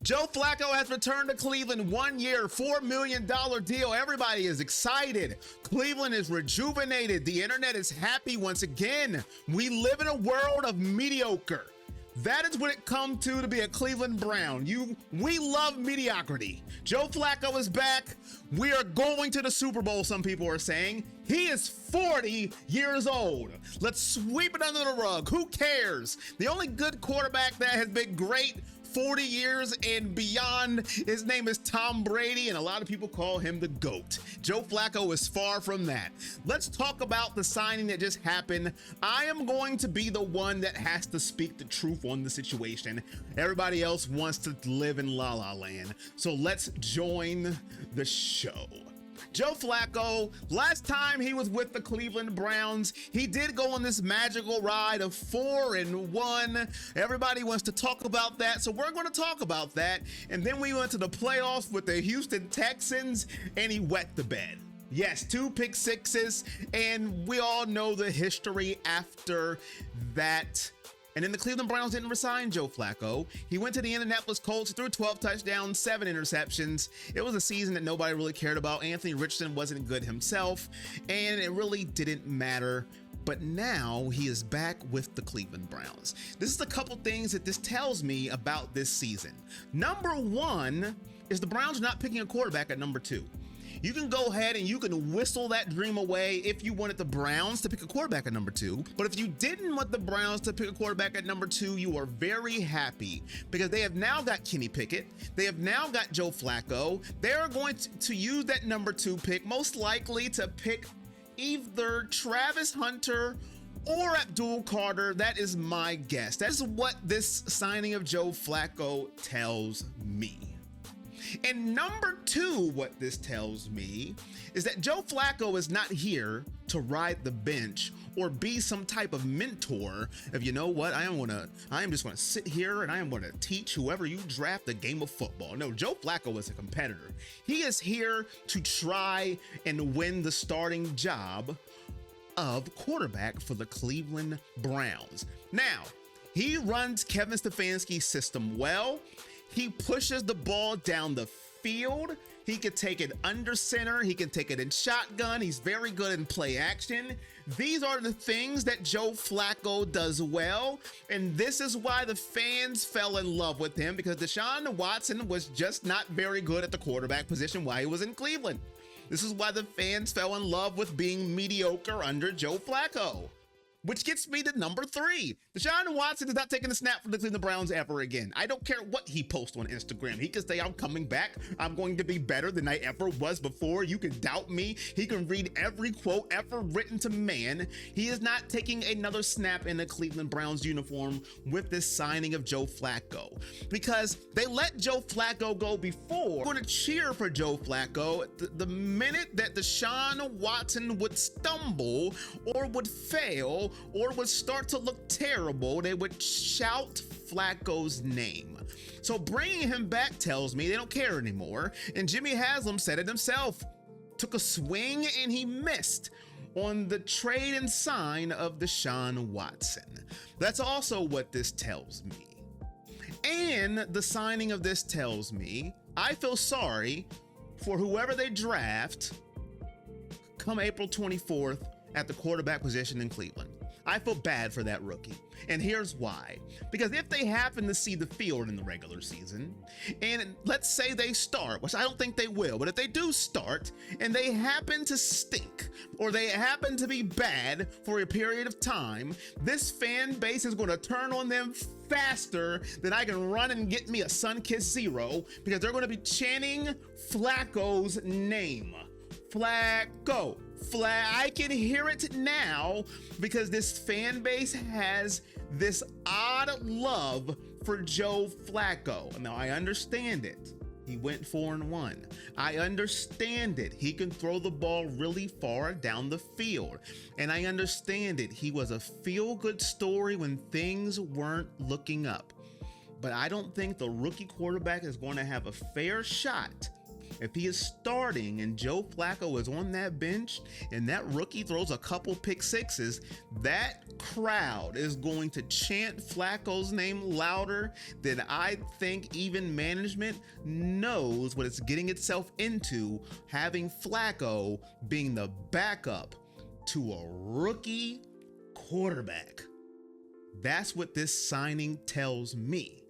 Joe Flacco has returned to Cleveland, 1 year, $4 million deal. Everybody is excited. Cleveland is rejuvenated. The internet is happy once again. We live in a world of mediocre. That is what it comes to be a Cleveland Brown. We love mediocrity. Joe Flacco is back. We are going to the Super Bowl, some people are saying. He is 40 years old. Let's sweep it under the rug. Who cares? The only good quarterback that has been great 40 years and beyond, his name is Tom Brady, and a lot of people call him the GOAT. Joe Flacco is far from that. Let's talk about the signing that just happened. I am going to be the one that has to speak the truth on the situation. Everybody else wants to live in La La Land. So let's join the show. Joe Flacco, last time he was with the Cleveland Browns, he did go on this magical ride of 4-1. Everybody wants to talk about that, so we're going to talk about that. And then we went to the playoffs with the Houston Texans, and he wet the bed. Yes, 2 pick sixes, and we all know the history after that. And then the Cleveland Browns didn't resign Joe Flacco. He went to the Indianapolis Colts, threw 12 touchdowns, 7 interceptions. It was a season that nobody really cared about. Anthony Richardson wasn't good himself, and it really didn't matter. But now he is back with the Cleveland Browns. This is a couple things that this tells me about this season. Number one is the Browns not picking a quarterback at number 2. You can go ahead and you can whistle that dream away if you wanted the Browns to pick a quarterback at number 2. But if you didn't want the Browns to pick a quarterback at number 2, you are very happy because they have now got Kenny Pickett. They have now got Joe Flacco. They're going to use that number 2 pick, most likely to pick either Travis Hunter or Abdul Carter. That is my guess. That's what this signing of Joe Flacco tells me. And number 2, what this tells me is that Joe Flacco is not here to ride the bench or be some type of mentor of, you know what, I am just going to sit here and I am going to teach whoever you draft the game of football. No, Joe Flacco is a competitor. He is here to try and win the starting job of quarterback for the Cleveland Browns. Now, he runs Kevin Stefanski's system well. He pushes the ball down the field. He can take it under center. He can take it in shotgun. He's very good in play action. These are the things that Joe Flacco does well. And this is why the fans fell in love with him, because Deshaun Watson was just not very good at the quarterback position while he was in Cleveland. This is why the fans fell in love with being mediocre under Joe Flacco. Which gets me to number 3. Deshaun Watson is not taking a snap from the Cleveland Browns ever again. I don't care what he posts on Instagram. He can say, I'm coming back. I'm going to be better than I ever was before. You can doubt me. He can read every quote ever written to man. He is not taking another snap in the Cleveland Browns uniform with this signing of Joe Flacco. Because they let Joe Flacco go before. We're going to cheer for Joe Flacco the minute that Deshaun Watson would stumble or would fail or would start to look terrible, they would shout Flacco's name. So bringing him back tells me they don't care anymore. And Jimmy Haslam said it himself. Took a swing and he missed on the trade and sign of Deshaun Watson. That's also what this tells me. And the signing of this tells me I feel sorry for whoever they draft come April 24th at the quarterback position in Cleveland. I feel bad for that rookie. And here's why. Because if they happen to see the field in the regular season, and let's say they start, which I don't think they will, but if they do start and they happen to stink or they happen to be bad for a period of time, this fan base is going to turn on them faster than I can run and get me a Sunkist Zero, because they're going to be chanting Flacco's name. Flacco. I can hear it now because this fan base has this odd love for Joe Flacco. Now, I understand it. He went 4-1. I understand it. He can throw the ball really far down the field. And I understand it. He was a feel-good story when things weren't looking up. But I don't think the rookie quarterback is going to have a fair shot if he is starting and Joe Flacco is on that bench and that rookie throws a couple pick sixes, that crowd is going to chant Flacco's name louder than I think even management knows what it's getting itself into, having Flacco being the backup to a rookie quarterback. That's what this signing tells me.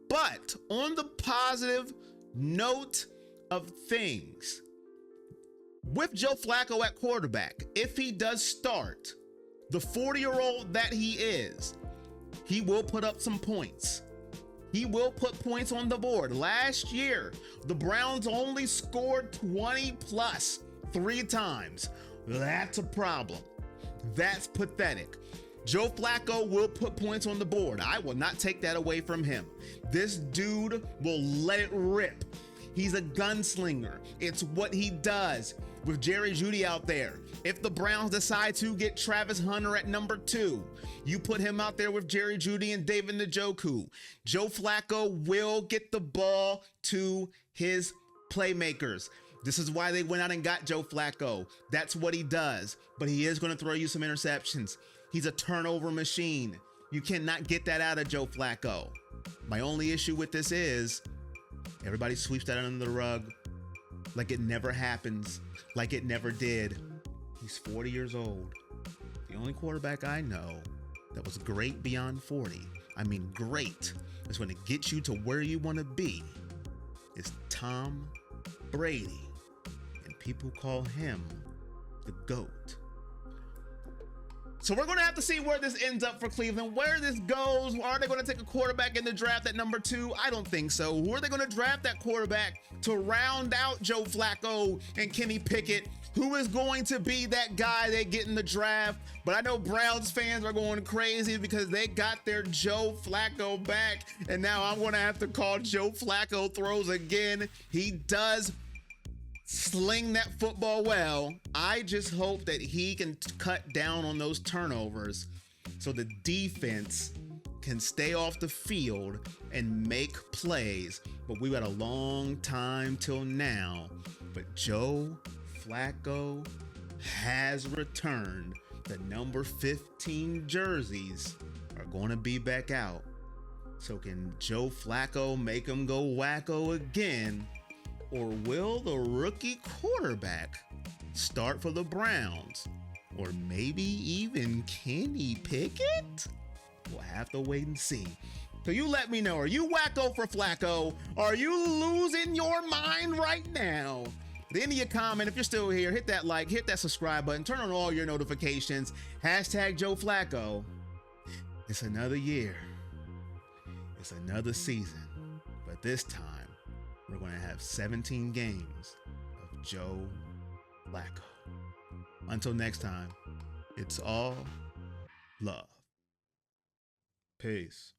But on the positive note of things, with Joe Flacco at quarterback, if he does start, the 40-year-old that he is, he will put up some points. He will put points on the board. Last year, the Browns only scored 20 plus 3 times. That's a problem. That's pathetic. Joe Flacco will put points on the board. I will not take that away from him. This dude will let it rip. He's a gunslinger. It's what he does. With Jerry Jeudy out there, if the Browns decide to get Travis Hunter at number 2, you put him out there with Jerry Jeudy and David Njoku. Joe Flacco will get the ball to his playmakers. This is why they went out and got Joe Flacco. That's what he does. But he is going to throw you some interceptions. He's a turnover machine. You cannot get that out of Joe Flacco. My only issue with this is everybody sweeps that under the rug like it never happens, like it never did. He's 40 years old. The only quarterback I know that was great beyond 40, I mean great, that's going to get you to where you want to be, is Tom Brady. And people call him the GOAT. So we're going to have to see where this ends up for Cleveland, where this goes. Are they going to take a quarterback in the draft at number 2? I don't think so. Who are they going to draft that quarterback to round out Joe Flacco and Kenny Pickett? Who is going to be that guy they get in the draft? But I know Browns fans are going crazy because they got their Joe Flacco back. And now I'm going to have to call Joe Flacco throws again. He does sling that football well. I just hope that he can cut down on those turnovers so the defense can stay off the field and make plays. But we got a long time till now. But Joe Flacco has returned. The number 15 jerseys are going to be back out. So can Joe Flacco make him go wacko again? Or will the rookie quarterback start for the Browns? Or maybe even Kenny Pickett? We'll have to wait and see. So you let me know, are you wacko for Flacco? Are you losing your mind right now? At the end of your comment, if you're still here, hit that like, hit that subscribe button, turn on all your notifications. Hashtag Joe Flacco. It's another year. It's another season. But this time, we're going to have 17 games of Joe Flacco. Until next time, it's all love. Peace.